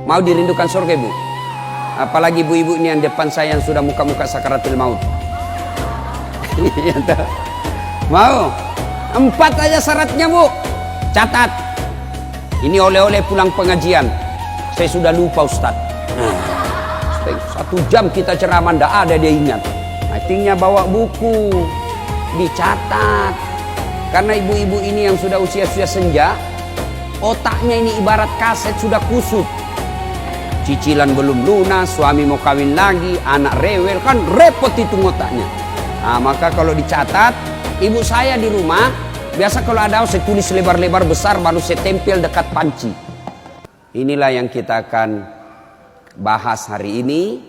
Mau dirindukan surga, Ibu? Apalagi ibu-ibu ini yang depan saya yang sudah muka-muka sakaratul maut. Mau? 4 aja syaratnya, Bu. Catat. Ini oleh-oleh pulang pengajian. Saya sudah lupa, Ustaz. 1 jam kita ceramah, ndak ada dia ingat. Artinya bawa buku, dicatat. Karena ibu-ibu ini yang sudah usia-usia senja, otaknya ini ibarat kaset sudah kusut. Cicilan belum lunas, suami mau kawin lagi, anak rewel, kan repot itu otaknya. Nah, maka kalau dicatat, ibu saya di rumah, biasa kalau ada saya tulis lebar-lebar besar, baru saya tempel dekat panci. Inilah yang kita akan bahas hari ini,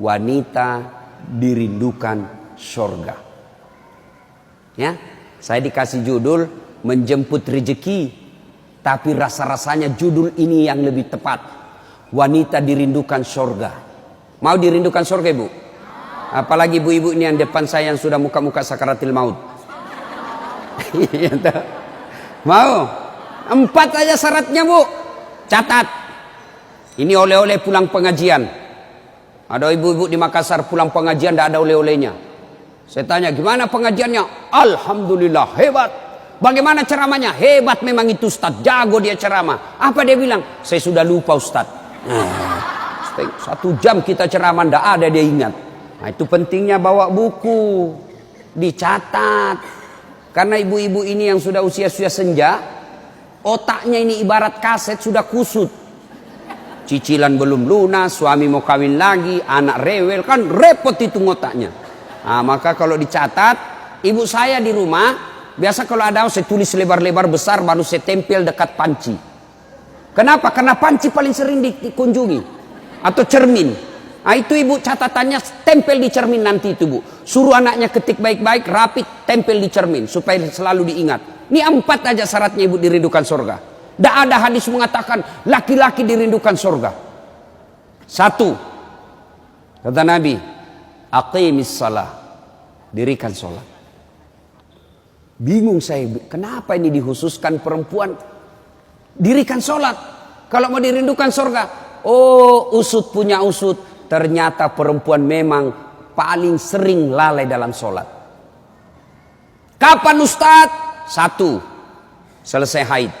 wanita dirindukan surga. Ya, saya dikasih judul menjemput rezeki, tapi rasa-rasanya judul ini yang lebih tepat. Wanita dirindukan surga. Mau dirindukan surga, Ibu? Apalagi ibu-ibu ini yang depan saya yang sudah muka-muka sakaratul maut. Mau? 4 aja syaratnya, Bu. Catat. Ini oleh-oleh pulang pengajian. Ada ibu-ibu di Makassar pulang pengajian tidak ada oleh-olehnya. Saya tanya, gimana pengajiannya? Alhamdulillah, hebat. Bagaimana ceramahnya? Hebat memang itu Ustaz, jago dia ceramah. Apa dia bilang? Saya sudah lupa, Ustaz. 1 jam kita ceramah, tidak ada dia ingat. Nah, itu pentingnya bawa buku, dicatat. Karena ibu-ibu ini yang sudah usia-usia senja, otaknya ini ibarat kaset sudah kusut. Cicilan belum lunas, suami mau kawin lagi, anak rewel, kan repot itu otaknya. Nah, maka kalau dicatat, ibu saya di rumah, biasa kalau ada saya tulis lebar-lebar besar, baru saya tempel dekat panci. Kenapa? Karena panci paling sering dikunjungi. Atau cermin. Nah, itu ibu catatannya tempel di cermin nanti itu, Bu. Suruh anaknya ketik baik-baik, rapi, tempel di cermin. Supaya selalu diingat. Ini 4 aja syaratnya ibu dirindukan surga. Tidak ada hadis mengatakan laki-laki dirindukan surga. 1. Kata Nabi, aqimis salah. Dirikan sholat. Bingung saya, kenapa ini dikhususkan perempuan? Dirikan sholat. Kalau mau dirindukan surga, oh usut punya usut, ternyata perempuan memang paling sering lalai dalam sholat. Kapan Ustaz? 1. Selesai haid.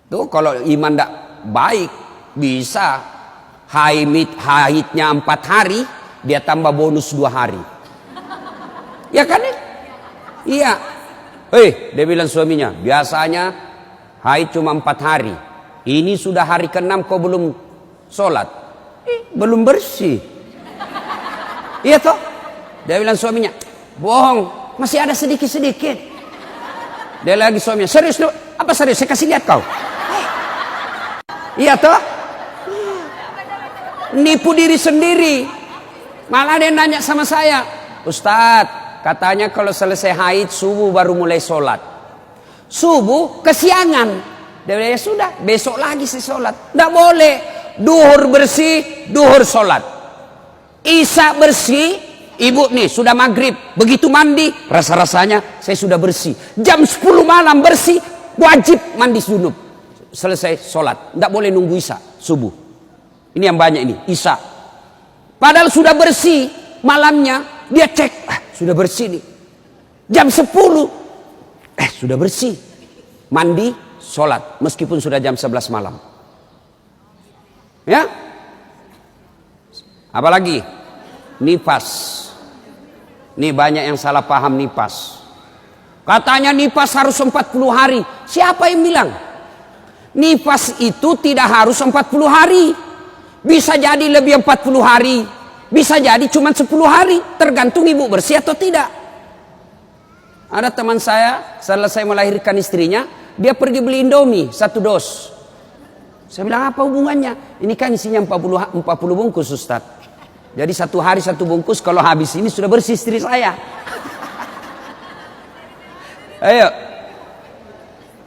Tuh kalau iman tidak baik, bisa haidnya 4 hari, dia tambah bonus 2 hari. Ya kan? Iya. Dia bilang suaminya, biasanya haid cuma 4 hari. Ini sudah hari ke-6 kau belum sholat. Belum bersih. Iya toh? Dia bilang suaminya, bohong, masih ada sedikit-sedikit. Dia lagi suaminya, serius lu? Apa serius? Saya kasih lihat kau. Iya toh? Nipu diri sendiri. Malah dia nanya sama saya, Ustadz, katanya kalau selesai haid subuh baru mulai sholat. Subuh kesiangan. Dia bilang, ya sudah, besok lagi saya sholat. Tidak boleh. Duhur bersih, duhur sholat. Isya bersih, ibu nih sudah maghrib. Begitu mandi, rasa-rasanya saya sudah bersih. Jam 10 malam bersih, wajib mandi junub. Selesai sholat. Tidak boleh nunggu isya, subuh. Ini yang banyak ini, isya. Padahal sudah bersih, malamnya dia cek, sudah bersih nih. Jam 10, sudah bersih. Mandi, sholat. Meskipun sudah jam 11 malam. Ya. Apalagi? Nifas. Ini banyak yang salah paham nifas. Katanya nifas harus 40 hari. Siapa yang bilang? Nifas itu tidak harus 40 hari. Bisa jadi lebih 40 hari. Bisa jadi cuma 10 hari. Tergantung ibu bersih atau tidak. Ada teman saya, selesai melahirkan istrinya, dia pergi beli Indomie 1 dos. Saya bilang, apa hubungannya? Ini kan isinya 40 bungkus, Ustaz. Jadi 1 hari 1 bungkus, kalau habis ini sudah bersih istri saya. Ayo.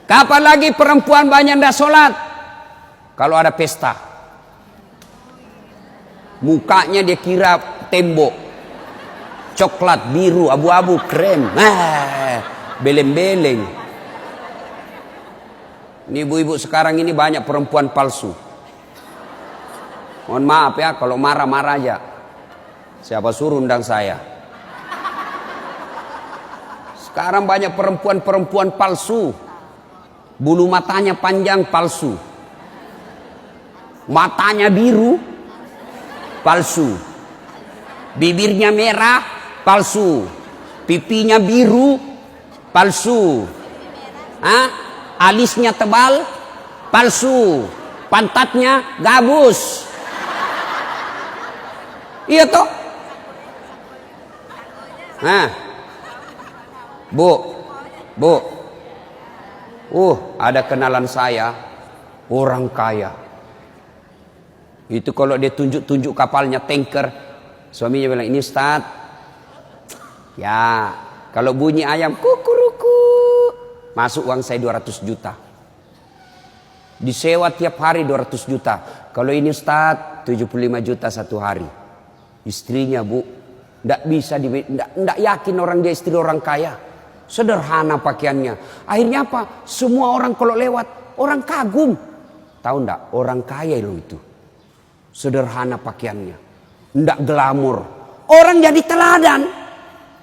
Kapan lagi perempuan banyak tidak sholat? Kalau ada pesta. Mukanya dia kira tembok. Coklat, biru, abu-abu, krem. Beleng-beleng. Ini ibu-ibu sekarang ini banyak perempuan palsu. Mohon maaf ya, kalau marah-marah aja. Siapa suruh undang saya? Sekarang banyak perempuan-perempuan palsu. Bulu matanya panjang, palsu. Matanya biru, palsu. Bibirnya merah, palsu. Pipinya biru, palsu. Alisnya tebal, palsu. Pantatnya gabus. Iya toh? Bu. Ada kenalan saya, orang kaya. Itu kalau dia tunjuk-tunjuk kapalnya, tanker, suaminya bilang, ini Ustaz. Ya, kalau bunyi ayam kukuruku, masuk uang saya 200 juta. Disewa tiap hari 200 juta. Kalau ini Ustaz, 75 juta satu hari. Istrinya, Bu, ndak yakin orang dia istri orang kaya. Sederhana pakaiannya. Akhirnya apa? Semua orang kalau lewat, orang kagum. Tahu ndak? Orang kaya loh itu. Sederhana pakaiannya. Ndak glamor. Orang jadi teladan.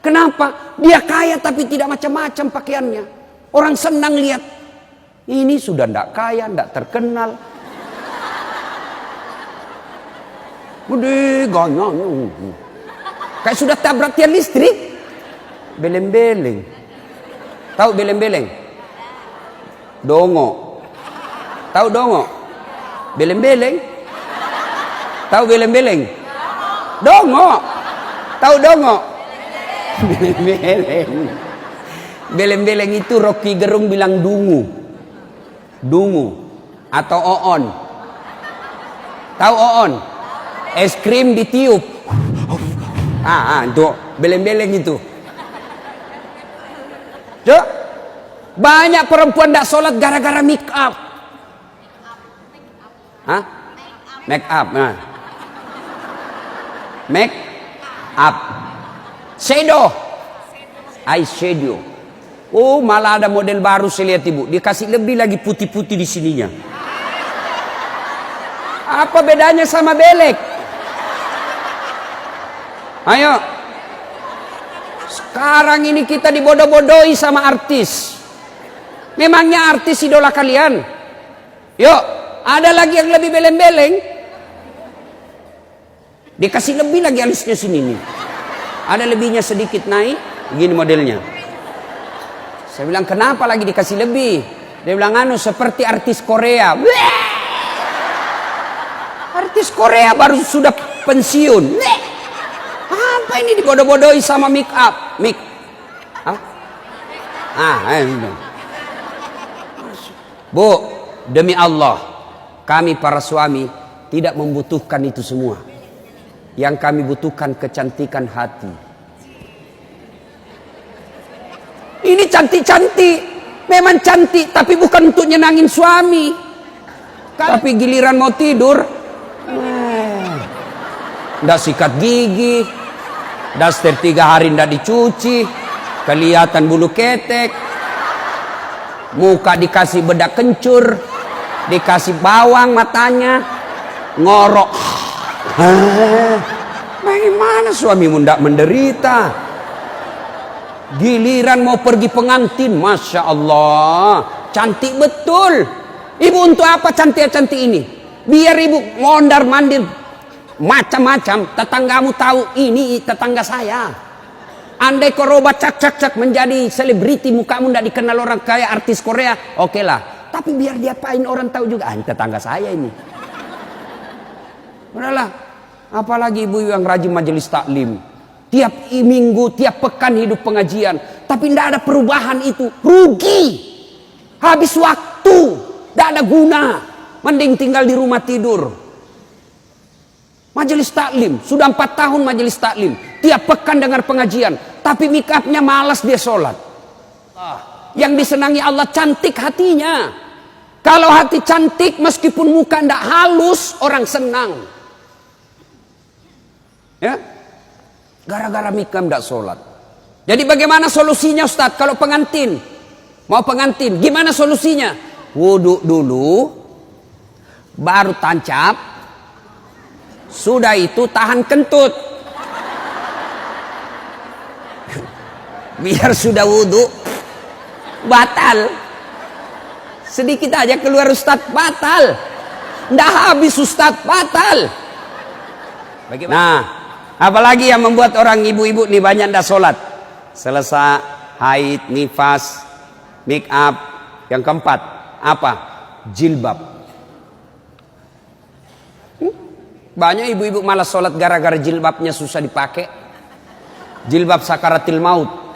Kenapa? Dia kaya tapi tidak macam-macam pakaiannya. Orang senang lihat. Ini sudah ndak kaya, ndak terkenal. Udah ganyang. Kayak sudah tabrak tiang listrik. Beleng-beleng. Tahu beleng-beleng? Dongo. Tahu dongo? Beleng-beleng? Tahu beleng-beleng? Dongo. Tahu dongo? Beleng-beleng. Beleng-beleng itu Rocky Gerung bilang dungu. Dungu atau oon. Tahu oon? Es krim ditiup. Itu beleng-beleng itu. Tuh, banyak perempuan tidak sholat gara-gara make up. Make up. Make up. Shadow. Eyeshadow. Oh, malah ada model baru saya lihat ibu. Dia kasih lebih lagi putih-putih di sininya. Apa bedanya sama belek? Ayo. Sekarang ini kita dibodoh-bodohi sama artis. Memangnya artis idola kalian? Yuk, ada lagi yang lebih beleng-beleng. Dikasih lebih lagi alisnya sini nih. Ada lebihnya sedikit naik. Begini modelnya. Saya bilang, kenapa lagi dikasih lebih? Dia bilang, seperti artis Korea. Bleh! Artis Korea baru sudah pensiun. Bleh! Apa ini dibodoh-bodohi sama make up? Bu, demi Allah, kami para suami tidak membutuhkan itu semua. Yang kami butuhkan kecantikan hati. Ini cantik-cantik, memang cantik, tapi bukan untuk nyenangin suami. Tapi giliran mau tidur, ndak sikat gigi, daster 3 hari ndak dicuci, kelihatan bulu ketek, muka dikasih bedak kencur, dikasih bawang matanya, ngorok. Bagaimana suamimu ndak menderita? Giliran mau pergi pengantin, Masya Allah, cantik betul. Ibu untuk apa cantik-cantik ini? Biar ibu mondar-mandir macam-macam, tetanggamu tahu ini tetangga saya. Andai kau roba cak menjadi selebriti, mukamu tidak dikenal orang kaya artis Korea, oke lah. Tapi biar diapain orang tahu juga, ini tetangga saya ini. Udahlah, apalagi ibu yang rajin majelis taklim. Tiap minggu, tiap pekan hidup pengajian. Tapi tidak ada perubahan itu. Rugi. Habis waktu. Tidak ada guna. Mending tinggal di rumah tidur. Majelis taklim. Sudah 4 tahun majelis taklim. Tiap pekan dengar pengajian. Tapi make upnya malas dia sholat. Yang disenangi Allah cantik hatinya. Kalau hati cantik meskipun muka tidak halus, orang senang. Ya. Gara-gara mikam tidak sholat. Jadi bagaimana solusinya Ustadz? Kalau pengantin, mau pengantin, gimana solusinya? Wudhu dulu, baru tancap, sudah itu tahan kentut. Biar sudah wudhu, batal. Sedikit aja keluar Ustadz, batal. Nggak habis Ustadz, batal. Bagaimana? Nah, apalagi yang membuat orang ibu-ibu nih banyak ndak sholat? Selesai haid, nifas, make up. Yang keempat, apa? Jilbab. Banyak ibu-ibu malas sholat gara-gara jilbabnya susah dipakai. Jilbab sakaratil maut.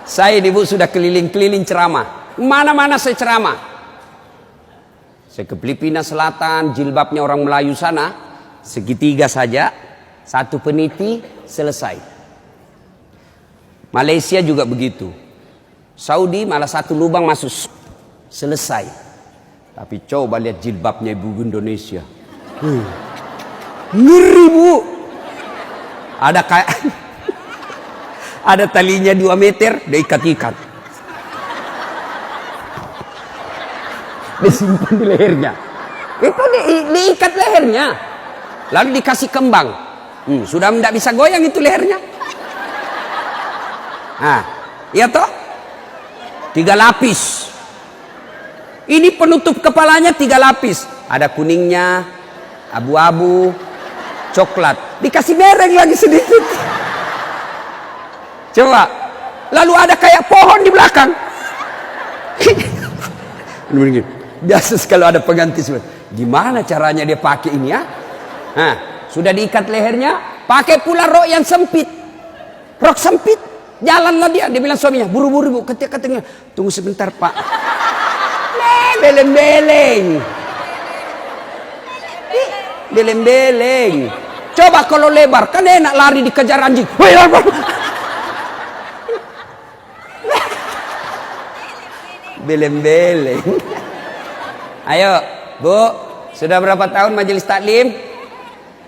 Saya ibu sudah keliling-keliling ceramah. Mana-mana saya ceramah. Saya ke Filipina Selatan, jilbabnya orang Melayu sana, segitiga saja, satu peniti, selesai. Malaysia juga begitu. Saudi malah satu lubang masuk, selesai. Tapi coba lihat jilbabnya ibu Indonesia. Ngeri bu. Ada kayak ada talinya 2 meter, diikat-ikat. Disimpan di lehernya. Itu diikat lehernya. Lalu dikasih kembang. Sudah tidak bisa goyang itu lehernya. Nah, iya toh? 3 lapis. Ini penutup kepalanya 3 lapis. Ada kuningnya, abu-abu, coklat. Dikasih mereng lagi sedikit. Coba. Lalu ada kayak pohon di belakang. Biasa kalau ada pengganti. Gimana caranya dia pakai ini ya? Nah, sudah diikat lehernya, pakai pula rok yang sempit. Rok sempit. Jalanlah dia bilang suaminya, buru-buru bu, katanya, tunggu sebentar pak. Beleng-beleng. Beleng-beleng. Coba kalau lebar, kan enak lari dikejar anjing. Beleng-beleng. Ayo, bu, sudah berapa tahun majelis taklim?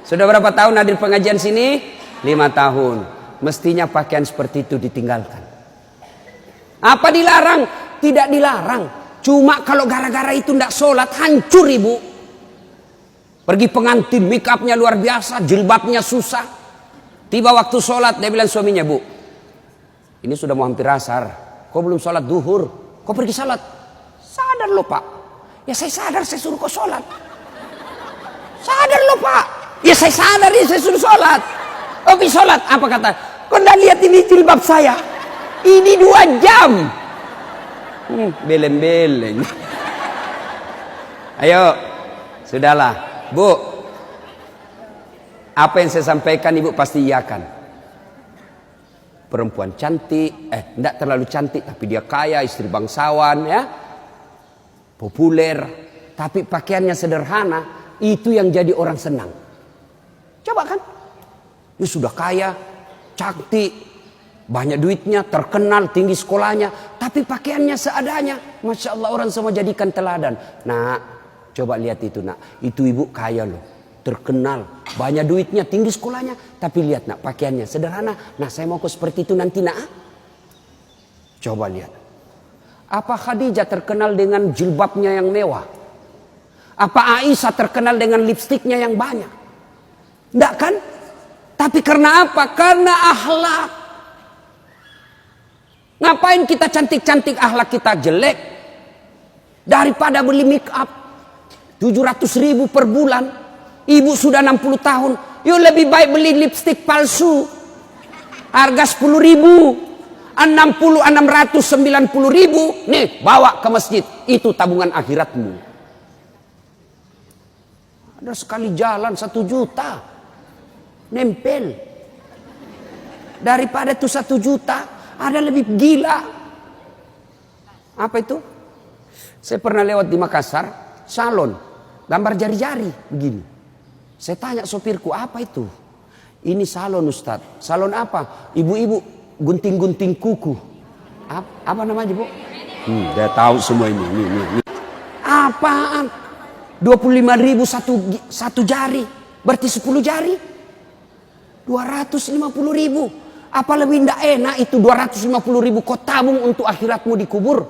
Sudah berapa tahun hadir pengajian sini? 5 tahun. Mestinya pakaian seperti itu ditinggalkan. Apa dilarang? Tidak dilarang. Cuma kalau gara-gara itu tidak sholat, hancur ibu. Pergi pengantin, make upnya luar biasa, jilbabnya susah. Tiba waktu sholat, dia bilang suaminya, bu, ini sudah mau hampir asar. Kok belum sholat duhur? Kok pergi sholat? Sadar loh pak. Ya saya sadar, saya suruh kau sholat. Sadar loh pak. Ya saya sadar, ya saya suruh sholat. Oh pergi sholat, apa kata? Kau nggak lihat ini jilbab saya? Ini 2 jam. Beleng-beleng. Ayo, sudahlah, bu. Apa yang saya sampaikan ibu pasti iyakan. Perempuan cantik, tidak terlalu cantik, tapi dia kaya, istri bangsawan, ya, populer, tapi pakaiannya sederhana, itu yang jadi orang senang. Coba kan, dia sudah kaya, cantik, banyak duitnya, terkenal, tinggi sekolahnya, tapi pakaiannya seadanya. Masya Allah, orang semua jadikan teladan. Nah, coba lihat itu nak, itu ibu kaya loh, terkenal, banyak duitnya, tinggi sekolahnya, tapi lihat nak, pakaiannya sederhana. Nah, saya mau seperti itu nanti nak. Coba lihat. Apa Khadijah terkenal dengan jilbabnya yang mewah? Apa Aisyah terkenal dengan lipstiknya yang banyak? Enggak kan? Tapi karena apa? Karena akhlak. Ngapain kita cantik-cantik akhlak kita jelek? Daripada beli make up 700.000 per bulan. Ibu sudah 60 tahun. Yuk lebih baik beli lipstik palsu. Harga 10.000. 690.000. Nih bawa ke masjid. Itu tabungan akhiratmu. Ada sekali jalan 1 juta. Nempel. Daripada itu 1 juta. Ada lebih gila. Apa itu? Saya pernah lewat di Makassar. Salon. Gambar jari-jari. Begini. Saya tanya sopirku, apa itu? Ini salon Ustadz. Salon apa? Ibu-ibu gunting-gunting kuku. Apa namanya bu? Dia tahu semua ini. Nih. Apaan? 25.000 satu jari. Berarti 10 jari. 250.000. Apa lebih tidak enak itu 250.000 kau tabung untuk akhiratmu dikubur?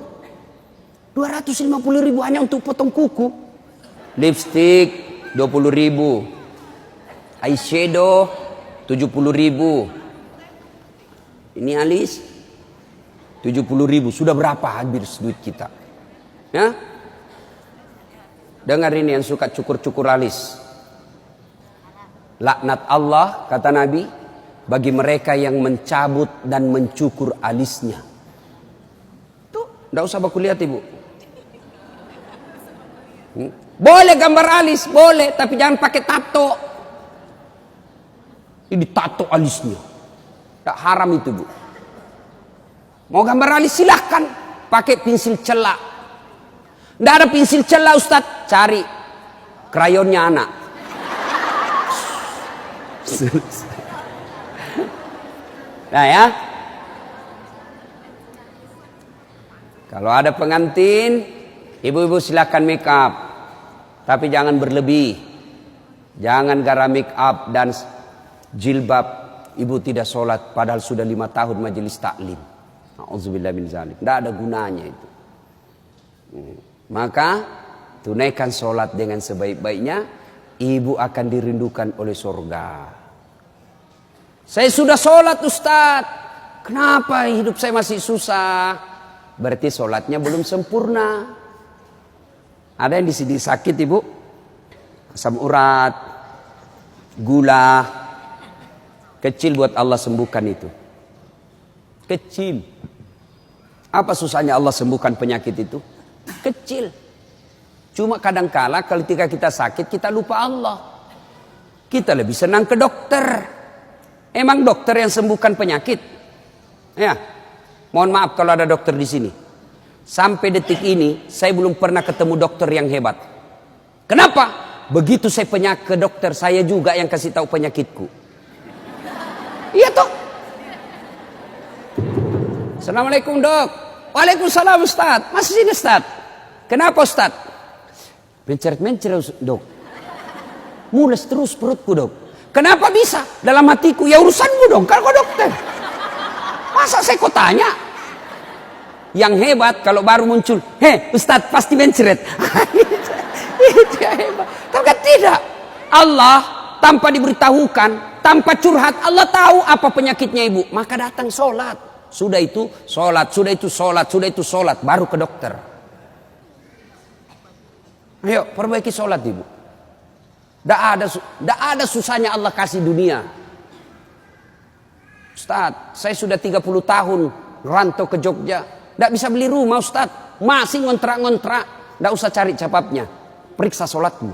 250.000 hanya untuk potong kuku. Lipstick 20.000. Eyeshadow 70.000. Ini alis 70.000. Sudah berapa habis duit kita? Ya? Dengar ini yang suka cukur-cukur alis. Laknat Allah, kata Nabi, bagi mereka yang mencabut dan mencukur alisnya. Tuh, tidak usah baku lihat ibu. Boleh gambar alis, boleh, tapi jangan pakai tato. Ini tato alisnya. Tak haram itu, Bu. Mau gambar alis silahkan, pakai pensil celak. Tidak ada pensil celak, Ustaz, cari krayonnya anak. Nah ya, kalau ada pengantin, ibu-ibu silakan make up, tapi jangan berlebih. Jangan gara make up dan jilbab ibu tidak sholat padahal sudah 5 tahun majelis taklim. Auzubillah min zalik. Tidak ada gunanya itu. Maka tunaikan sholat dengan sebaik-baiknya, ibu akan dirindukan oleh surga. Saya sudah sholat, Ustaz. Kenapa hidup saya masih susah? Berarti sholatnya belum sempurna. Ada yang di sini sakit, ibu, asam urat, gula. Kecil buat Allah sembuhkan itu. Kecil. Apa susahnya Allah sembuhkan penyakit itu? Kecil. Cuma kadangkala ketika kita sakit kita lupa Allah. Kita lebih senang ke dokter. Emang dokter yang sembuhkan penyakit? Ya. Mohon maaf kalau ada dokter di sini. Sampai detik ini saya belum pernah ketemu dokter yang hebat. Kenapa? Begitu saya ke dokter, saya juga yang kasih tahu penyakitku. Iya toh? Assalamualaikum, Dok. Waalaikumsalam, Ustaz. Masih sini, Ustaz. Kenapa, Ustaz? Mencret-mencret, Dok. Mules terus perutku, Dok. Kenapa bisa? Dalam hatiku, ya urusanmu dong, kalau kau dokter. Masa saya kau tanya? Yang hebat kalau baru muncul, Ustaz pasti mencret. Itu yang hebat. Tapi tidak. Allah tanpa diberitahukan, tanpa curhat, Allah tahu apa penyakitnya ibu. Maka datang sholat. Sudah itu sholat, sudah itu sholat, sudah itu sholat. Baru ke dokter. Ayo perbaiki sholat ibu. Tidak ada susahnya Allah kasih dunia. Ustaz, saya sudah 30 tahun rantau ke Jogja. Tidak bisa beli rumah, Ustaz. Masih ngontrak-ngontrak. Tidak usah cari capapnya. Periksa sholatmu.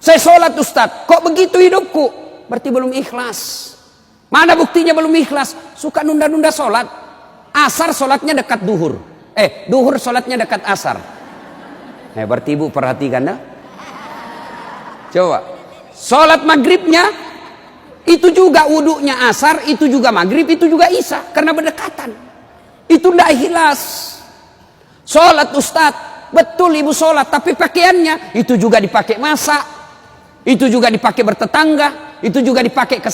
Saya sholat, Ustaz. Kok begitu hidupku? Berarti belum ikhlas. Mana buktinya belum ikhlas? Suka nunda-nunda sholat. Asar sholatnya dekat duhur. Duhur sholatnya dekat asar. Berarti ibu perhatikan dah. Coba, sholat maghribnya itu juga wudhunya asar, itu juga maghrib, itu juga isya, karena berdekatan. Itu tidak ikhlas. Sholat, Ustaz, betul ibu sholat, tapi pakaiannya itu juga dipakai masak, itu juga dipakai bertetangga, itu juga dipakai ke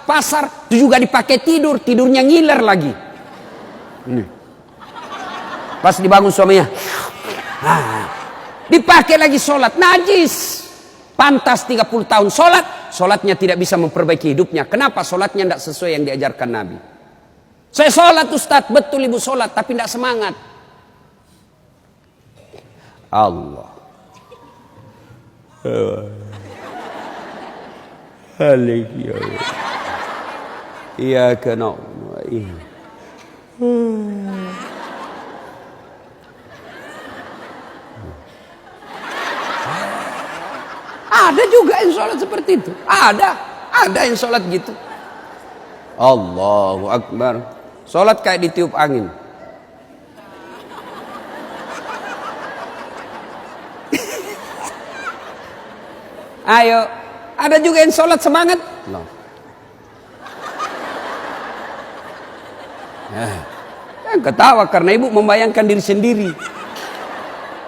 pasar, itu juga dipakai tidur, tidurnya ngiler lagi. Ini. Pas dibangun suaminya, dipakai lagi sholat, najis. Pantas 30 tahun sholat, sholatnya tidak bisa memperbaiki hidupnya. Kenapa? Sholatnya tidak sesuai yang diajarkan Nabi. Saya sholat, Ustaz, betul ibu sholat, tapi tidak semangat. Allah. Iya kena. Ada juga yang sholat seperti itu. Ada yang sholat gitu. Allahu Akbar. Sholat kayak ditiup angin. Ayo, ada juga yang sholat semangat. No. Ketawa karena ibu membayangkan diri sendiri.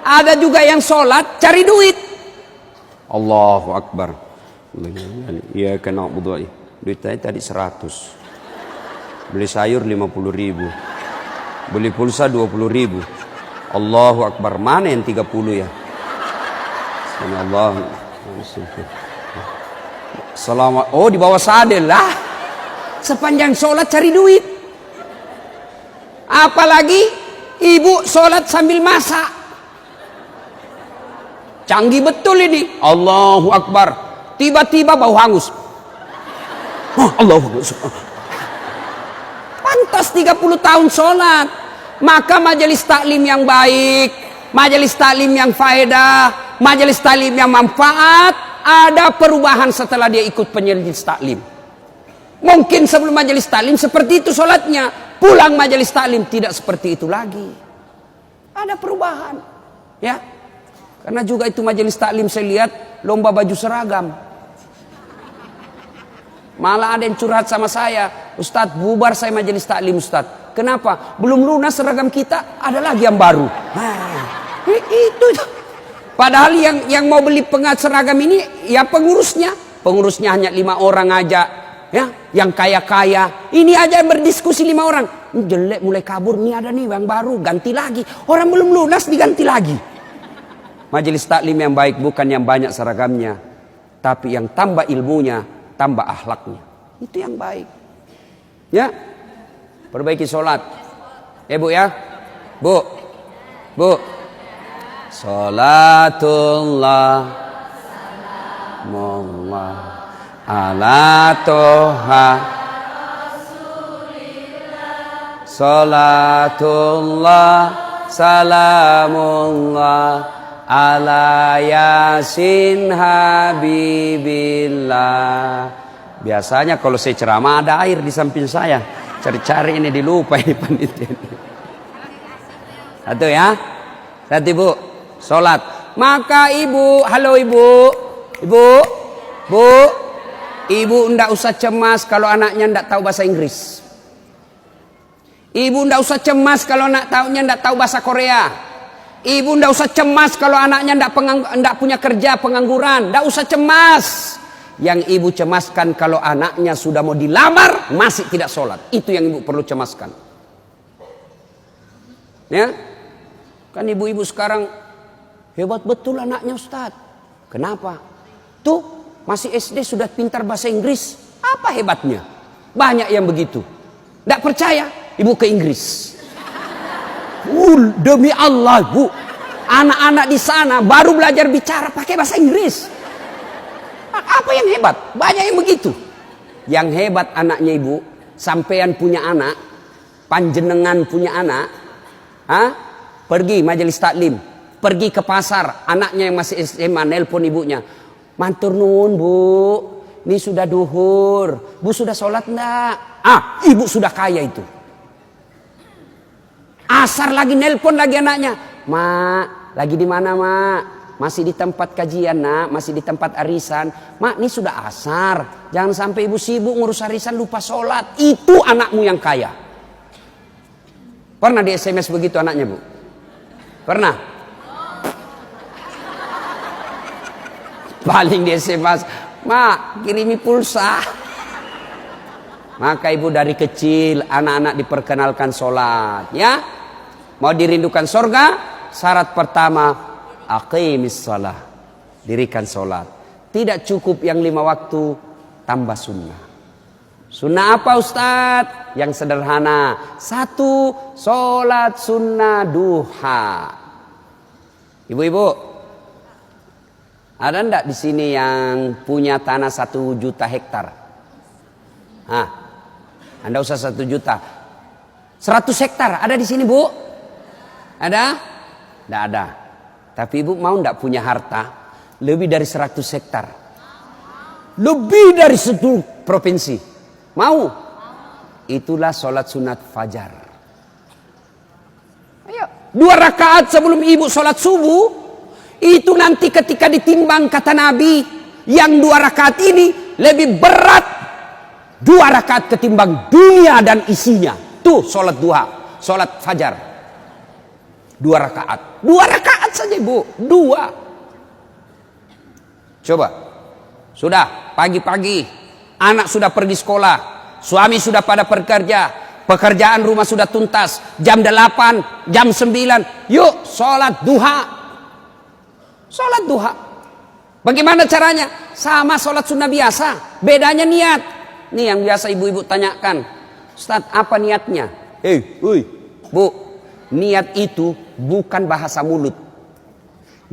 Ada juga yang sholat cari duit. Allahu Akbar. Iya kena budu'i. Duit saya tadi 100. Beli sayur 50.000. Beli pulsa 20.000. Allahu Akbar. Mana yang 30 ya? Allah. Selamat. Oh, di bawah sadel lah. Sepanjang sholat cari duit. Apalagi ibu sholat sambil masak. Canggih betul ini. Allahu Akbar. Tiba-tiba bau hangus. Oh, Allahu Akbar. Pantas 30 tahun sholat. Maka majelis taklim yang baik, majelis taklim yang faedah, majelis taklim yang manfaat, ada perubahan setelah dia ikut majelis taklim. Mungkin sebelum majelis taklim seperti itu sholatnya, pulang majelis taklim tidak seperti itu lagi. Ada perubahan, ya. Karena juga itu majelis taklim saya lihat lomba baju seragam. Malah ada yang curhat sama saya, Ustadz bubar saya majelis taklim Ustadz. Kenapa? Belum lunas seragam kita, ada lagi yang baru. Itu. Padahal yang mau beli pengat seragam ini ya pengurusnya. Pengurusnya hanya 5 orang aja. Ya, yang kaya-kaya. Ini aja yang berdiskusi 5 orang. Ini jelek mulai kabur, nih ada nih yang baru, ganti lagi. Orang belum lunas diganti lagi. Majelis taklim yang baik bukan yang banyak seragamnya, tapi yang tambah ilmunya, tambah akhlaknya. Itu yang baik. Ya. Perbaiki sholat. Bu ya. Bu. Sholatullah Mullah ala toha Sholatullah salamullah ala yasin habibillah. Biasanya kalau saya ceramah ada air di samping saya. Cari-cari ini dilupa ini panitia. Satu ya. Satu ibu. Sholat. Maka ibu. Halo ibu. Bu. Ibu ndak usah cemas kalau anaknya ndak tahu bahasa Inggris. Ibu ndak usah cemas kalau anaknya ndak tahu bahasa Korea. Ibu ndak usah cemas kalau anaknya ndak punya kerja, pengangguran. Ndak usah cemas. Yang ibu cemaskan kalau anaknya sudah mau dilamar masih tidak sholat. Itu yang ibu perlu cemaskan. Ya, kan ibu-ibu sekarang hebat betul anaknya Ustadz. Kenapa? Tuh masih SD sudah pintar bahasa Inggris. Apa hebatnya? Banyak yang begitu. Tidak percaya? Ibu ke Inggris. Demi Allah bu, anak-anak di sana baru belajar bicara pakai bahasa Inggris. Apa yang hebat? Banyak yang begitu. Yang hebat anaknya ibu, sampean punya anak, panjenengan punya anak, pergi majelis taklim, pergi ke pasar, anaknya yang masih SMA nelpon ibunya, matur nuwun bu, ini sudah duhur, bu sudah sholat enggak? Ibu sudah kaya itu. Asar lagi nelpon lagi anaknya, mak, lagi di mana mak? Masih di tempat kajian nak, masih di tempat arisan. Mak, ini sudah asar. Jangan sampai ibu sibuk ngurus arisan lupa sholat. Itu anakmu yang kaya. Pernah di SMS begitu anaknya bu? Pernah? Paling di SMS, mak kirimi pulsa. Maka ibu dari kecil anak-anak diperkenalkan sholat. Ya, mau dirindukan surga, syarat pertama aqimis shalah, dirikan sholat. Tidak cukup yang 5 waktu, tambah sunnah. Sunnah apa Ustadz? Yang sederhana. 1, sholat sunnah duha. Ibu-ibu, ada enggak di sini yang punya tanah 1 juta hektar? Anda usah 1 juta. 100 hektar ada di sini bu? Ada? Tidak ada. Tapi ibu mau enggak punya harta lebih dari 100 hektar? Lebih dari 1 provinsi. Mau? Itulah sholat sunat fajar. Ayo, 2 rakaat sebelum ibu sholat subuh. Itu nanti ketika ditimbang kata Nabi, yang 2 rakaat ini lebih berat 2 rakaat ketimbang dunia dan isinya. Tuh sholat duha, sholat fajar. 2 rakaat. 2 rakaat saja bu. 2. Coba. Sudah pagi-pagi. Anak sudah pergi sekolah. Suami sudah pada bekerja. Pekerjaan rumah sudah tuntas. Jam 8, jam 9. Yuk sholat duha. Sholat duha. Bagaimana caranya? Sama sholat sunnah biasa. Bedanya niat. Nih yang biasa ibu-ibu tanyakan. Ustaz, apa niatnya? Bu, niat itu bukan bahasa mulut.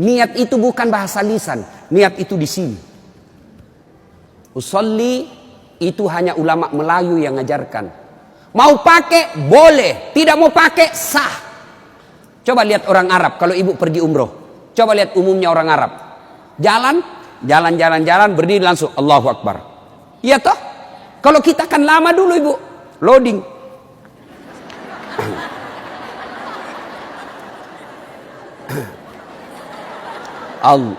Niat itu bukan bahasa lisan. Niat itu di sini. Usolli itu hanya ulama Melayu yang ngajarkan. Mau pakai boleh, tidak mau pakai sah. Coba lihat orang Arab kalau ibu pergi umroh. Coba lihat umumnya orang Arab. Jalan, berdiri langsung Allahu Akbar. Iya toh? Kalau kita kan lama dulu ibu, loading. Allah.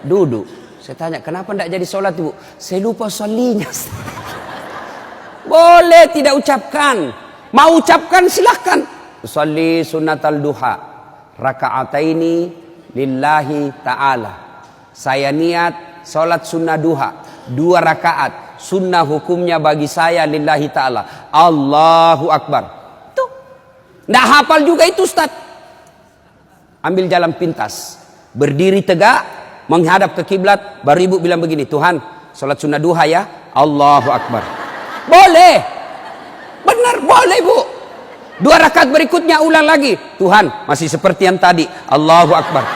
Duduk. Saya tanya, kenapa tidak jadi sholat ibu? Saya lupa sholinya. Boleh tidak ucapkan. Mau ucapkan silahkan. Sholli sunnatal duha. Raka'ataini lillahi ta'ala. Saya niat sholat sunnah duha. 2 rakaat. Sunnah hukumnya bagi saya lillahi ta'ala. Allahu Akbar. Tuh. Tidak hafal juga itu Ustaz. Ambil jalan pintas. Berdiri tegak. Menghadap ke kiblat, baru ibu bilang begini, Tuhan, sholat sunnah duha ya, Allahu Akbar. Boleh, benar boleh bu. 2 rakaat berikutnya ulang lagi, Tuhan, masih seperti yang tadi, Allahu Akbar.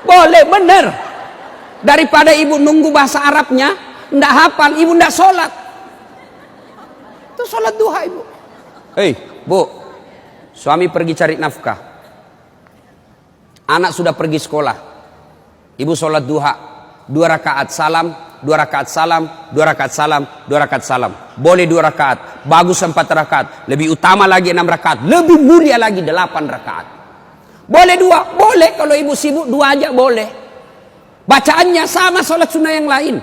Boleh, benar. Daripada ibu nunggu bahasa Arabnya, ndak hafal, ibu ndak sholat. Itu sholat duha ibu. Bu, suami pergi cari nafkah. Anak sudah pergi sekolah. Ibu sholat duha. 2 rakaat salam, 2 rakaat salam, 2 rakaat salam, 2 rakaat salam. Boleh 2 rakaat. Bagus 4 rakaat. Lebih utama lagi 6 rakaat. Lebih mulia lagi 8 rakaat. Boleh 2. Boleh kalau ibu sibuk 2 aja boleh. Bacaannya sama sholat sunnah yang lain.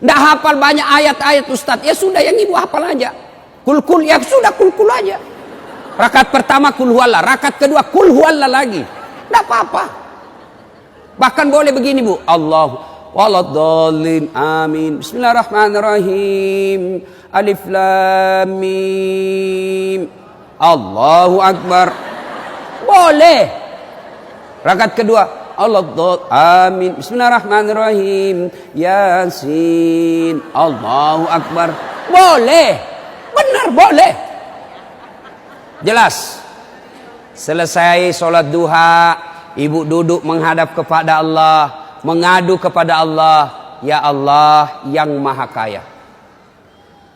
Nggak hafal banyak ayat-ayat Ustaz. Ya sudah yang ibu hafal aja. Kul-kul ya sudah kul-kul aja. Rakaat pertama kul huwallah. Rakaat kedua kul huwallah lagi. Tidak apa-apa. Bahkan boleh begini bu. Allahu waladhdallin amin. Bismillahirrahmanirrahim. Alif lam mim. Allahu Akbar. Boleh. Rakaat kedua. Waladhdallin amin. Bismillahirrahmanirrahim. Yasin. Allahu Akbar. Boleh. Benar boleh. Jelas. Selesai sholat duha, ibu duduk menghadap kepada Allah, mengadu kepada Allah, ya Allah yang maha kaya.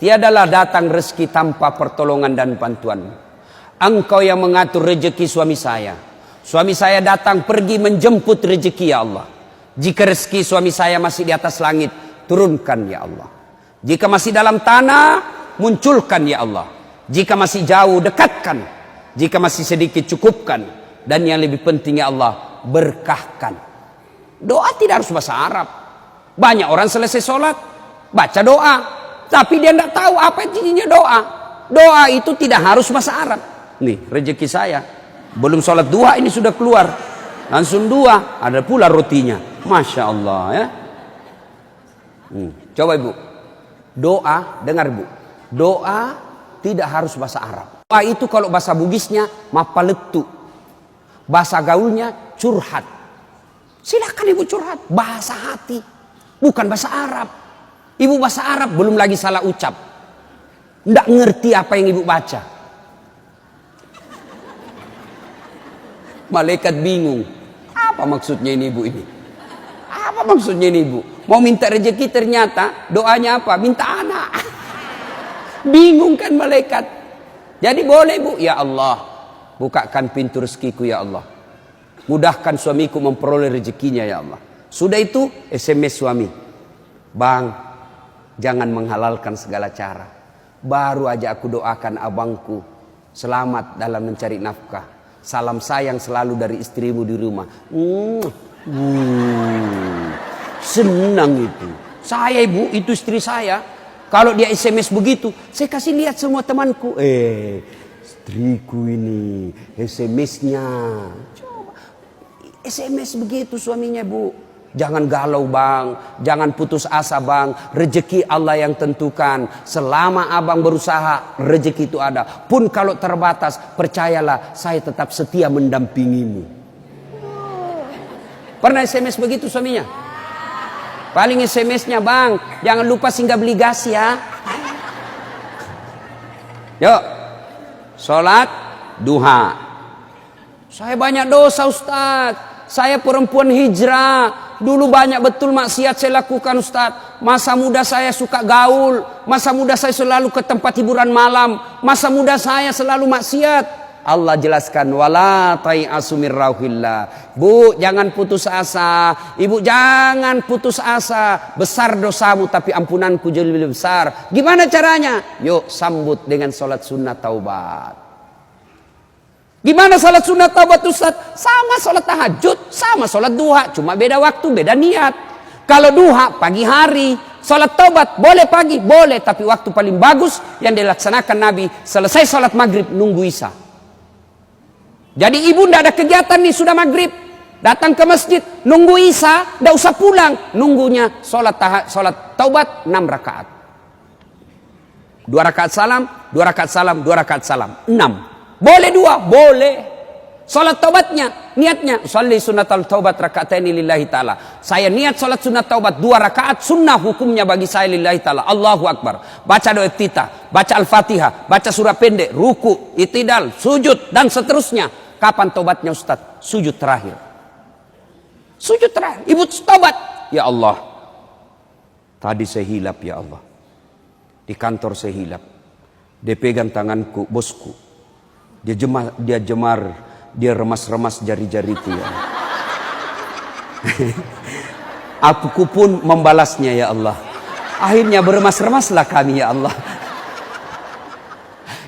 Tiadalah datang rezeki tanpa pertolongan dan bantuan. Engkau yang mengatur rezeki suami saya. Suami saya datang pergi menjemput rezeki ya Allah. Jika rezeki suami saya masih di atas langit, turunkan ya Allah. Jika masih dalam tanah, munculkan ya Allah. Jika masih jauh, dekatkan. Jika masih sedikit, cukupkan. Dan yang lebih penting ya Allah, berkahkan. Doa tidak harus bahasa Arab. Banyak orang selesai sholat, baca doa. Tapi dia tidak tahu apa intinya doa. Doa itu tidak harus bahasa Arab. Nih, rezeki saya. Belum sholat duha ini sudah keluar. Langsung 2, ada pula rotinya. Masya Allah ya. Coba ibu. Doa, dengar bu. Doa tidak harus bahasa Arab. Doa itu kalau bahasa Bugisnya mapaletu. Bahasa gaulnya curhat. Silakan ibu curhat. Bahasa hati. Bukan bahasa Arab. Ibu bahasa Arab belum lagi salah ucap. Tidak ngerti apa yang ibu baca. Malaikat bingung. Apa maksudnya ini ibu ini? Apa maksudnya ini ibu? Mau minta rezeki ternyata doanya apa? Minta anak. Bingung kan malaikat. Jadi boleh bu, ya Allah, bukakan pintu rezekiku ya Allah. Mudahkan suamiku memperoleh rezekinya ya Allah. Sudah itu SMS suami. Bang, jangan menghalalkan segala cara. Baru aja aku doakan abangku selamat dalam mencari nafkah. Salam sayang selalu dari istrimu di rumah. Senang itu. Saya ibu, itu istri saya. Kalau dia SMS begitu, saya kasih lihat semua temanku. Istriku ini SMS-nya. Coba SMS begitu suaminya bu. Jangan galau bang, jangan putus asa bang. Rezeki Allah yang tentukan. Selama abang berusaha, rezeki itu ada. Pun kalau terbatas, percayalah, saya tetap setia mendampingimu. Pernah SMS begitu suaminya? Paling SMS-nya bang, jangan lupa singgah beli gas ya. Yuk, sholat duha. Saya banyak dosa Ustaz. Saya perempuan hijrah. Dulu banyak betul maksiat saya lakukan Ustaz. Masa muda saya suka gaul. Masa muda saya selalu ke tempat hiburan malam. Masa muda saya selalu maksiat. Allah jelaskan, wala tai'asu mir rauhillah. Bu, jangan putus asa. Ibu jangan putus asa. Besar dosamu tapi ampunanku jauh lebih besar. Gimana caranya? Yuk sambut dengan sholat sunnah taubat. Gimana salat sunat taubat Ustaz? Sama salat tahajud, sama salat duha, cuma beda waktu, beda niat. Kalau duha pagi hari, salat taubat boleh pagi, boleh, tapi waktu paling bagus yang dilaksanakan Nabi selesai salat maghrib nunggu isya. Jadi ibu ndak ada kegiatan nih sudah maghrib, datang ke masjid nunggu isya, ndak usah pulang, nunggunya salat taubat 6 rakaat. 2 rakaat salam, 2 rakaat salam, 2 rakaat salam, 6. Boleh 2, boleh. Salat taubatnya, niatnya, sholli sunnatal taubat raka'ataini lillahi ta'ala. Saya niat salat sunat taubat 2 rakaat, sunnah hukumnya bagi saya lillahi ta'ala. Allahu Akbar. Baca doa iftitah, baca Al-Fatihah, baca surah pendek, ruku, itidal, sujud, dan seterusnya. Kapan taubatnya Ustaz? Sujud terakhir. Sujud terakhir. Ibu taubat. Ya Allah, tadi saya hilap ya Allah. Di kantor saya hilap. Dia pegang tanganku, bosku. Dia remas-remas jari-jari itu ya. Aku pun membalasnya ya Allah. Akhirnya beremas-remaslah kami ya Allah.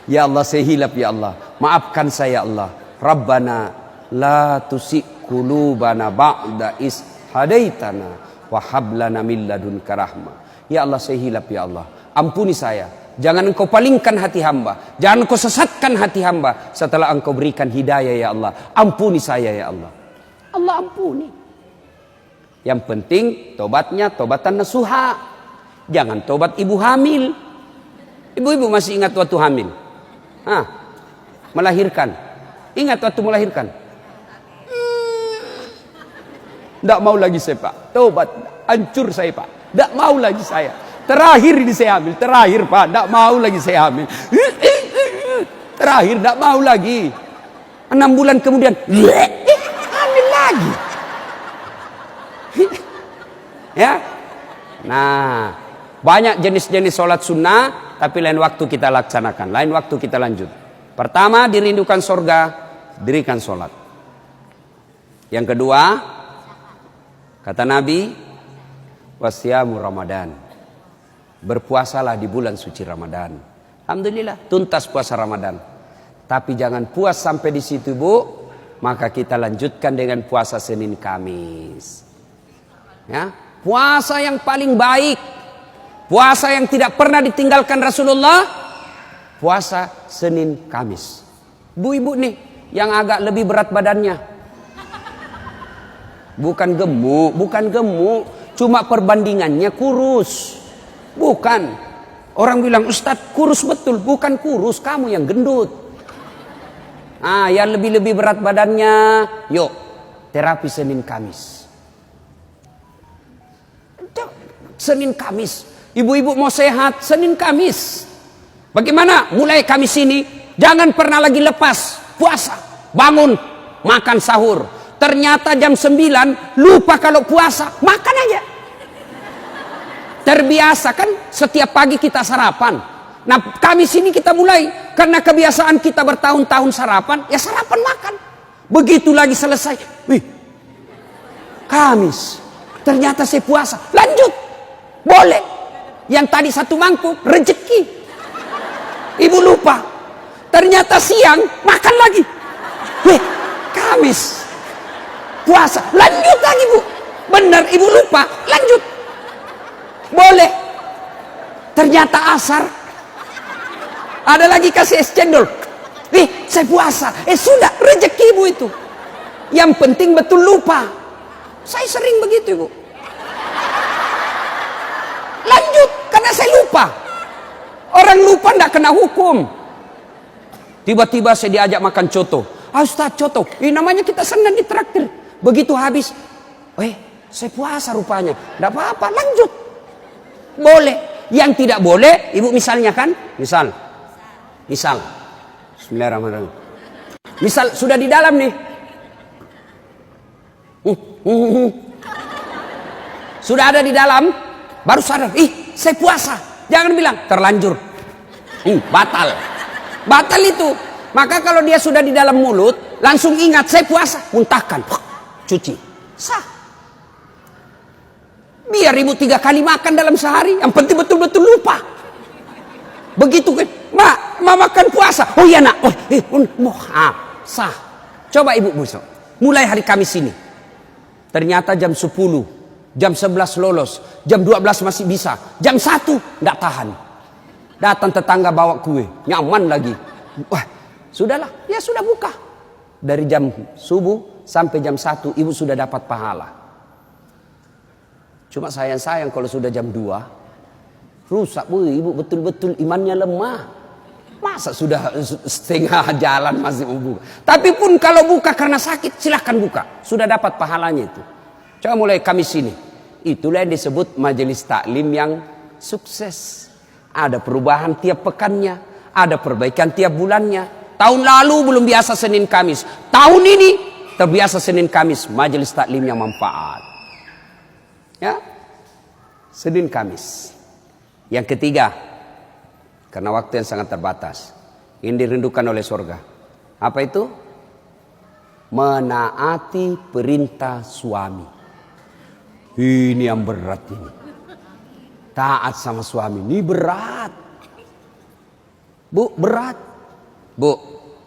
Ya Allah saya hilap ya Allah. Maafkan saya ya Allah. Rabbana la tusik qulubana ba'da is hadaitana wa hab lana min ladunka rahmah. Ya Allah saya hilap ya Allah. Ampuni saya. Jangan engkau palingkan hati hamba. Jangan engkau sesatkan hati hamba. Setelah engkau berikan hidayah ya Allah. Ampuni saya ya Allah. Allah ampuni. Yang penting tobatnya tobatan nasuha. Jangan tobat ibu hamil. Ibu-ibu masih ingat waktu hamil? Melahirkan. Ingat waktu melahirkan? Tidak mau lagi saya Pak. Tobat. Hancur saya Pak. Tidak mau lagi saya. Terakhir ini saya hamil, terakhir Pak, tidak mau lagi saya hamil. Terakhir tidak mau lagi. 6 bulan kemudian, hamil lagi. Ya, nah banyak jenis-jenis sholat sunnah, tapi lain waktu kita laksanakan, lain waktu kita lanjut. Pertama, dirindukan surga, dirikan sholat. Yang kedua, kata Nabi, wasyamu Ramadan. Berpuasalah di bulan suci Ramadan. Alhamdulillah tuntas puasa Ramadan. Tapi jangan puas sampai di situ Bu. Maka kita lanjutkan dengan puasa Senin Kamis. Ya, puasa yang paling baik. Puasa yang tidak pernah ditinggalkan Rasulullah. Puasa Senin Kamis. Bu ibu nih yang agak lebih berat badannya. Bukan gemuk, cuma perbandingannya kurus. Bukan. Orang bilang Ustadz kurus betul. Bukan kurus, kamu yang gendut. Yang lebih berat badannya, yuk terapi Senin Kamis. Senin Kamis. Ibu-ibu mau sehat, Senin Kamis. Bagaimana? Mulai Kamis ini jangan pernah lagi lepas puasa. Bangun, makan sahur. Ternyata jam 9 lupa kalau puasa, makan aja. Terbiasa kan setiap pagi kita sarapan. Nah Kamis ini kita mulai. Karena kebiasaan kita bertahun-tahun sarapan. Ya sarapan makan. Begitu lagi selesai. Wih. Kamis. Ternyata saya puasa. Lanjut. Boleh. Yang tadi 1 mangkuk. Rezeki. Ibu lupa. Ternyata siang. Makan lagi. Wih. Kamis. Puasa. Lanjut lagi Bu. Benar ibu lupa. Lanjut. Boleh. Ternyata asar. Ada lagi kasih es cendol. Saya puasa. Sudah rezekimu itu. Yang penting betul lupa. Saya sering begitu Bu. lanjut, karena saya lupa. Orang lupa tidak kena hukum. Tiba-tiba saya diajak makan coto. Ustaz, coto, ini namanya kita senang ditraktir. Begitu habis, saya puasa rupanya. Tidak apa-apa, lanjut. Boleh. Yang tidak boleh, ibu misalnya kan, misal, Bismillahirrahmanirrahim. Misal sudah di dalam nih, sudah ada di dalam, baru sadar, saya puasa. Jangan bilang terlanjur, batal itu. Maka kalau dia sudah di dalam mulut, langsung ingat saya puasa, muntahkan, cuci, sah. Biar ibu 3 kali makan dalam sehari, yang penting betul-betul lupa. Begitu kan, ma makan puasa, oh iya nak, sah. Coba ibu besok, mulai hari Kamis ini, ternyata jam 10, jam 11 lolos, jam 12 masih bisa, jam 1 nggak tahan. Datang tetangga bawa kue, nyaman lagi. Wah, sudahlah, ya sudah buka. Dari jam subuh sampai jam 1 ibu sudah dapat pahala. Cuma sayang kalau sudah jam 2 rusak, bu, ibu betul-betul imannya lemah. Masa sudah setengah jalan masih mau buka? Tapi pun kalau buka karena sakit, silahkan buka. Sudah dapat pahalanya itu. Coba mulai Kamis ini. Itulah yang disebut majelis taklim yang sukses. Ada perubahan tiap pekannya, ada perbaikan tiap bulannya. Tahun lalu belum biasa Senin Kamis. Tahun ini terbiasa Senin Kamis, majelis taklim yang manfaat. Ya, Senin Kamis. Yang ketiga, karena waktu yang sangat terbatas, ini dirindukan oleh surga. Apa itu? Menaati perintah suami. Ini yang berat ini. Taat sama suami ini berat. Bu, berat. Bu,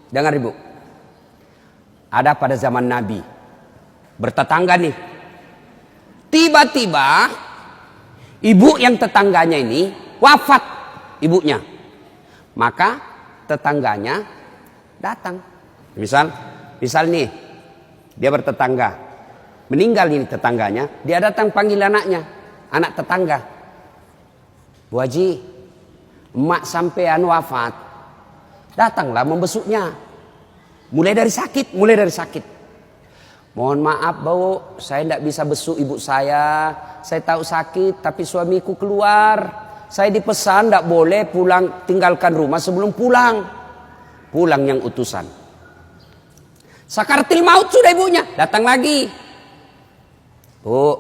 dengar ibu. Ada pada zaman Nabi, bertetangga nih. Tiba-tiba ibu yang tetangganya ini wafat ibunya. Maka tetangganya datang. Misal nih, dia bertetangga. Meninggal ini tetangganya, dia datang panggil anaknya, anak tetangga. Bu Haji, emak sampean wafat. Datanglah membesuknya. Mulai dari sakit. Mohon maaf Bu, saya tidak bisa besuk ibu saya. Saya tahu sakit, tapi suamiku keluar. Saya dipesan tidak boleh pulang, tinggalkan rumah sebelum pulang. Pulang yang utusan. Sakaratil maut sudah ibunya, datang lagi. Bu,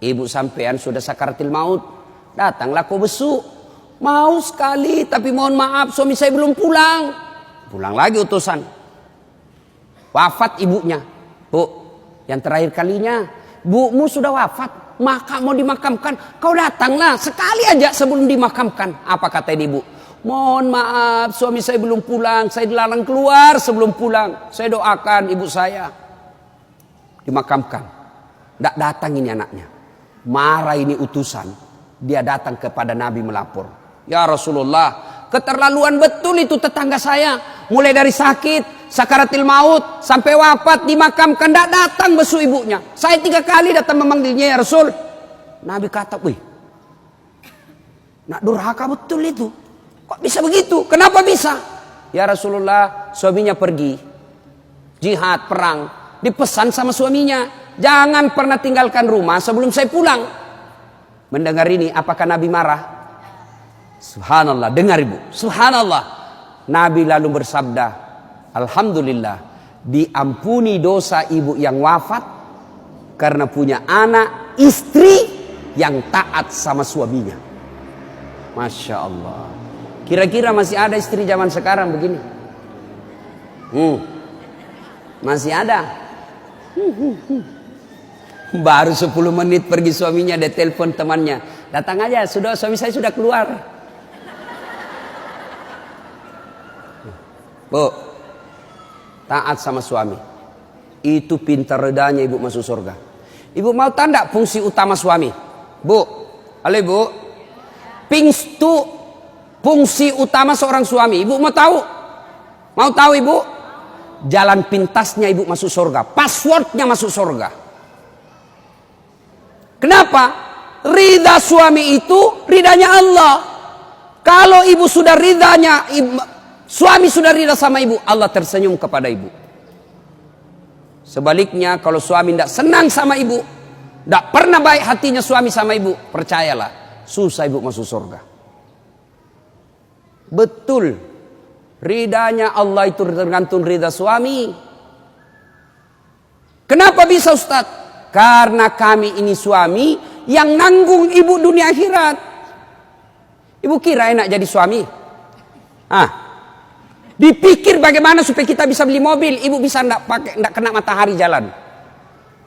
ibu sampean sudah sakaratil maut. Datanglah kau besuk. Mau sekali, tapi mohon maaf suami saya belum pulang. Pulang lagi utusan. Wafat ibunya. Bu, yang terakhir kalinya, bumu sudah wafat, maka mau dimakamkan, kau datanglah sekali aja sebelum dimakamkan. Apa kata ibu? Mohon maaf, suami saya belum pulang, saya dilarang keluar sebelum pulang. Saya doakan ibu saya dimakamkan. Tidak datang ini anaknya. Marah ini utusan. Dia datang kepada Nabi melapor. Ya Rasulullah, keterlaluan betul itu tetangga saya. Mulai dari sakit, sakaratil maut, sampai wafat, dimakamkan, tidak datang besuk ibunya. Saya 3 kali datang memanggilnya, ya Rasul. Nabi kata, wih, nak durhaka betul itu. Kok bisa begitu? Kenapa bisa? Ya Rasulullah, suaminya pergi jihad, perang. Dipesan sama suaminya, jangan pernah tinggalkan rumah sebelum saya pulang. Mendengar ini, apakah Nabi marah? Subhanallah, dengar ibu. Subhanallah. Nabi lalu bersabda, alhamdulillah, diampuni dosa ibu yang wafat karena punya anak, istri yang taat sama suaminya. Masya Allah. Kira-kira masih ada istri zaman sekarang begini? Masih ada. Baru 10 menit pergi suaminya, dia telepon temannya. Datang aja, suami saya sudah keluar. Bu, taat sama suami. Itu pintar redanya ibu masuk surga. Ibu mau tanda fungsi utama suami? Bu, halo ibu. Fungsi utama seorang suami. Ibu mau tahu? Mau tahu ibu? Jalan pintasnya ibu masuk surga. Passwordnya masuk surga. Kenapa? ridha suami itu ridhanya Allah. Kalau ibu sudah ridhanya, suami sudah ridha sama ibu, Allah tersenyum kepada ibu. Sebaliknya kalau suami tidak senang sama ibu, tidak pernah baik hatinya suami sama ibu, percayalah, susah ibu masuk surga. Betul, ridhanya Allah itu tergantung ridha suami. Kenapa bisa Ustaz? Karena kami ini suami yang nanggung ibu dunia akhirat. Ibu kira enak jadi suami? Dipikir bagaimana supaya kita bisa beli mobil, ibu bisa enggak kena matahari jalan.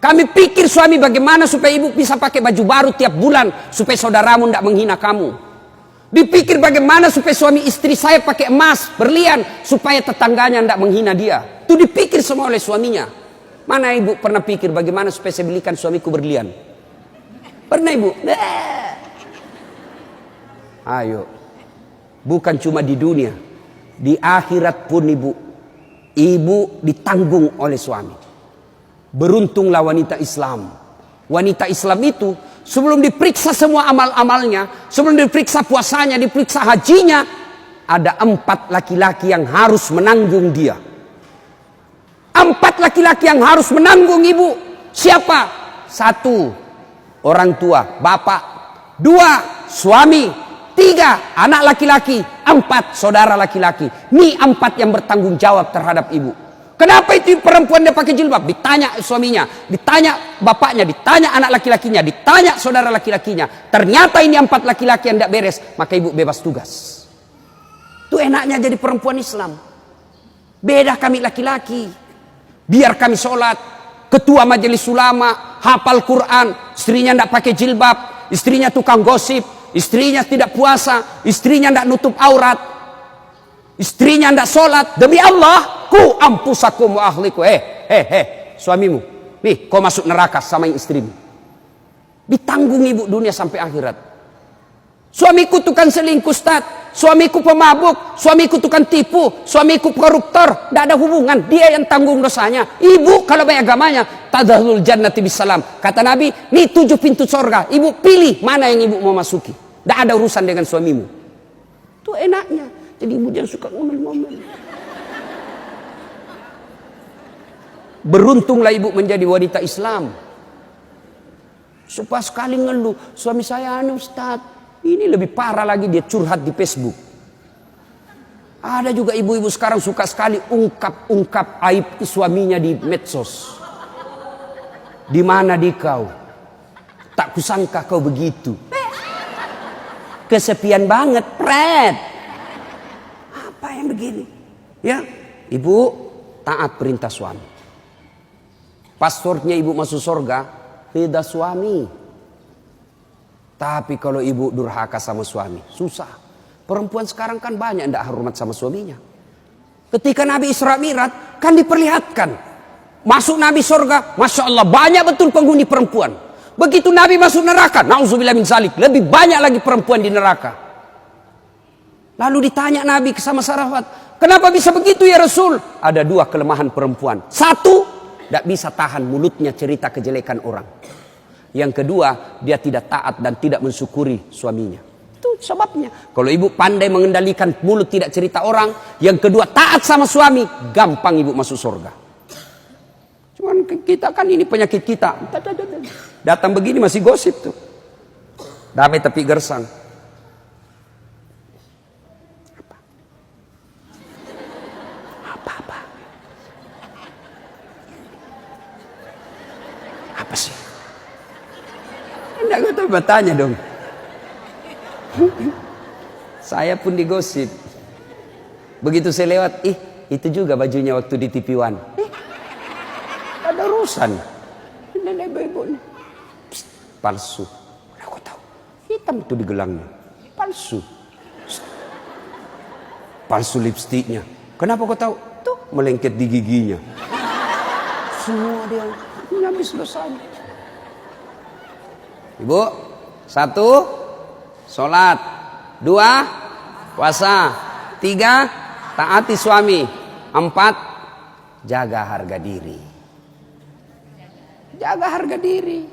Kami pikir suami bagaimana supaya ibu bisa pakai baju baru tiap bulan supaya saudaramu enggak menghina kamu. Dipikir bagaimana supaya suami istri saya pakai emas, berlian supaya tetangganya enggak menghina dia. Itu dipikir semua oleh suaminya. Mana ibu pernah pikir bagaimana supaya saya belikan suamiku berlian? Pernah ibu? Ayo, bukan cuma di dunia, di akhirat pun ibu ditanggung oleh suami. Beruntunglah wanita Islam. Wanita Islam itu sebelum diperiksa semua amal-amalnya, sebelum diperiksa puasanya, diperiksa hajinya, ada 4 laki-laki yang harus menanggung dia. 4 laki-laki yang harus menanggung ibu. Siapa? 1, orang tua, bapak. 2, suami. 3, anak laki-laki. 4, saudara laki-laki. Ini 4 yang bertanggung jawab terhadap ibu. Kenapa itu perempuan dia pakai jilbab? Ditanya suaminya, ditanya bapaknya, ditanya anak laki-lakinya, ditanya saudara laki-lakinya. Ternyata ini 4 laki-laki yang tidak beres, maka ibu bebas tugas. Itu enaknya jadi perempuan Islam. Beda kami laki-laki. Biar kami sholat, ketua majelis ulama, hafal Quran, istrinya tidak pakai jilbab, istrinya tukang gosip, istrinya tidak puasa, istrinya tidak nutup aurat, istrinya tidak sholat. Demi Allah, ku ampusakum wa ahliku. Suamimu, nih kau masuk neraka sama istrimu. Ditanggung ibu dunia sampai akhirat. Suamiku tukang selingkuh Ustaz, suamiku pemabuk, suamiku tukang tipu, suamiku koruptor. Tidak ada hubungan, dia yang tanggung dosanya. Ibu kalau baik agamanya, tadkhulul jannati bisalam. Kata Nabi, nih 7 pintu surga. Ibu pilih mana yang ibu mau masuki. Tidak ada urusan dengan suamimu. Itu enaknya. Jadi ibu jangan suka ngomel-ngomel. Beruntunglah ibu menjadi wanita Islam. Supaya sekali ngeluh, suami saya Ustaz. Ini lebih parah lagi, dia curhat di Facebook. Ada juga ibu-ibu sekarang suka sekali ungkap aib suaminya di medsos. Di mana di kau? Tak kusangka kau begitu. Kesepian banget, Fred. Apa yang begini? Ya, ibu taat perintah suami. Passwordnya ibu masuk surga, ridha suami. Tapi kalau ibu durhaka sama suami, susah. Perempuan sekarang kan banyak tidak hormat sama suaminya. Ketika Nabi Isra Mi'raj kan diperlihatkan. Masuk Nabi surga, Masya Allah banyak betul penghuni perempuan. Begitu Nabi masuk neraka, na'udzubillah min zalik, lebih banyak lagi perempuan di neraka. Lalu ditanya Nabi sama sahabat, kenapa bisa begitu ya Rasul? Ada 2 kelemahan perempuan. 1, tidak bisa tahan mulutnya cerita kejelekan orang. Yang kedua, dia tidak taat dan tidak mensyukuri suaminya. Itu sebabnya. Kalau ibu pandai mengendalikan mulut tidak cerita orang, yang kedua taat sama suami, gampang ibu masuk surga. Cuman kita kan ini penyakit kita. Datang begini masih gosip tuh. Damai tapi gersang. Apa? Apa sih? Enggak, gue tahu bertanya dong. Saya pun digosip. Begitu saya lewat, itu juga bajunya waktu di TV One. Ada urusan. Nenek ibu nih. Palsu. Aku tahu. Hitam itu di gelangnya. Palsu. Palsu lipstiknya. Kenapa kau tahu? Tuh melengket di giginya. Semua dia habis dosanya. Ibu, 1, sholat. 2, puasa. 3, taati suami. 4, jaga harga diri. Jaga harga diri.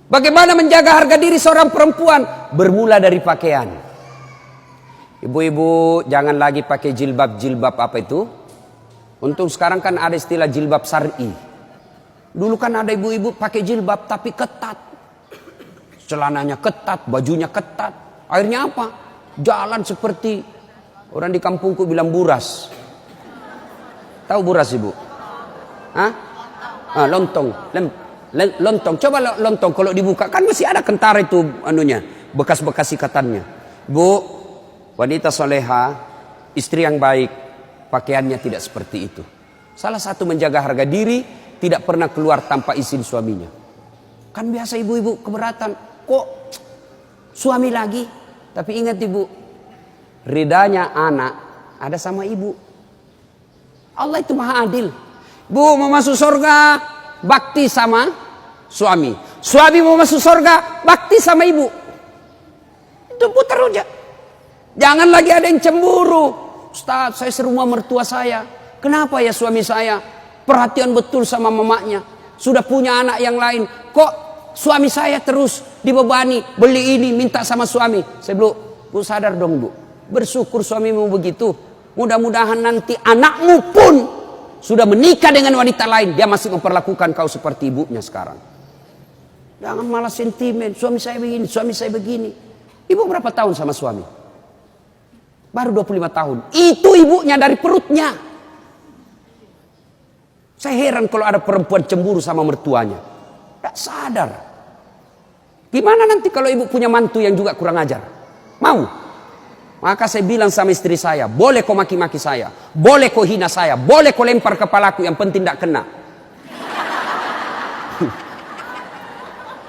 Bagaimana menjaga harga diri seorang perempuan? Bermula dari pakaian. Ibu-ibu jangan lagi pakai jilbab-jilbab apa itu. Untung sekarang kan ada istilah jilbab syar'i. Dulu kan ada ibu-ibu pakai jilbab tapi ketat. Celananya ketat, bajunya ketat. Akhirnya apa? Jalan seperti orang di kampungku bilang buras. Tahu buras ibu? Hah? Lontong. Lontong. Coba lontong kalau dibuka kan masih ada kentara itu anunya, bekas-bekas ikatannya. Bu, wanita soleha, istri yang baik, pakaiannya tidak seperti itu. Salah satu menjaga harga diri, tidak pernah keluar tanpa izin suaminya. Kan biasa ibu-ibu keberatan, kok suami lagi? Tapi ingat ibu, ridanya anak ada sama ibu. Allah itu maha adil. Bu mau masuk surga, bakti sama suami. Suami mau masuk surga, bakti sama ibu. Itu putar aja. Jangan lagi ada yang cemburu. Ustaz, saya serumah mertua saya. Kenapa ya suami saya perhatian betul sama mamanya? Sudah punya anak yang lain. Kok suami saya terus dibebani, beli ini, minta sama suami. Saya bilang, bu sadar dong bu. Bersyukur suamimu begitu. Mudah-mudahan nanti anakmu pun sudah menikah dengan wanita lain, dia masih memperlakukan kau seperti ibunya sekarang. Jangan malah sentimen, suami saya begini, suami saya begini. Ibu berapa tahun sama suami? Baru 25 tahun. Itu ibunya dari perutnya. Saya heran kalau ada perempuan cemburu sama mertuanya. Tak sadar. Gimana nanti kalau ibu punya mantu yang juga kurang ajar? Mau? Maka saya bilang sama istri saya, boleh kau maki-maki saya, boleh kau hina saya, boleh kau lempar kepalaku, yang penting tidak kena.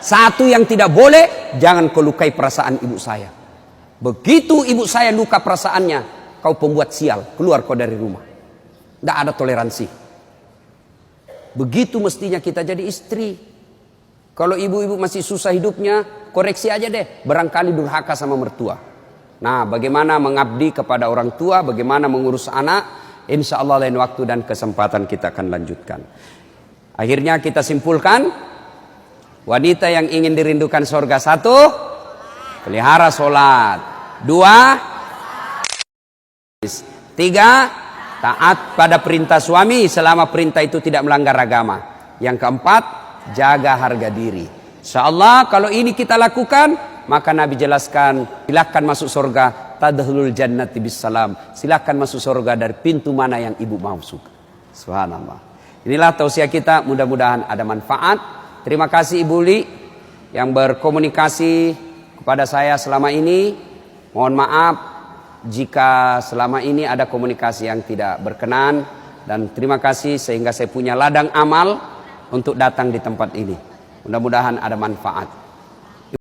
Satu yang tidak boleh, jangan kau lukai perasaan ibu saya. Begitu ibu saya luka perasaannya, kau pembuat sial, keluar kau dari rumah. Tidak ada toleransi. Begitu mestinya kita jadi istri. Kalau ibu-ibu masih susah hidupnya, koreksi aja deh, barangkali durhaka sama mertua. Nah, bagaimana mengabdi kepada orang tua, bagaimana mengurus anak, insya Allah lain waktu dan kesempatan kita akan lanjutkan. Akhirnya kita simpulkan, wanita yang ingin dirindukan surga, 1, pelihara sholat. 2, 3, taat pada perintah suami selama perintah itu tidak melanggar agama. Yang keempat, jaga harga diri. Insya Allah kalau ini kita lakukan, maka Nabi jelaskan, silakan masuk surga, tadkhulul jannati bisalam. Silakan masuk surga dari pintu mana yang ibu mau suka. Subhanallah. Inilah tausiah kita, mudah-mudahan ada manfaat. Terima kasih Ibu Li yang berkomunikasi kepada saya selama ini. Mohon maaf jika selama ini ada komunikasi yang tidak berkenan, dan terima kasih sehingga saya punya ladang amal untuk datang di tempat ini. Mudah-mudahan ada manfaat.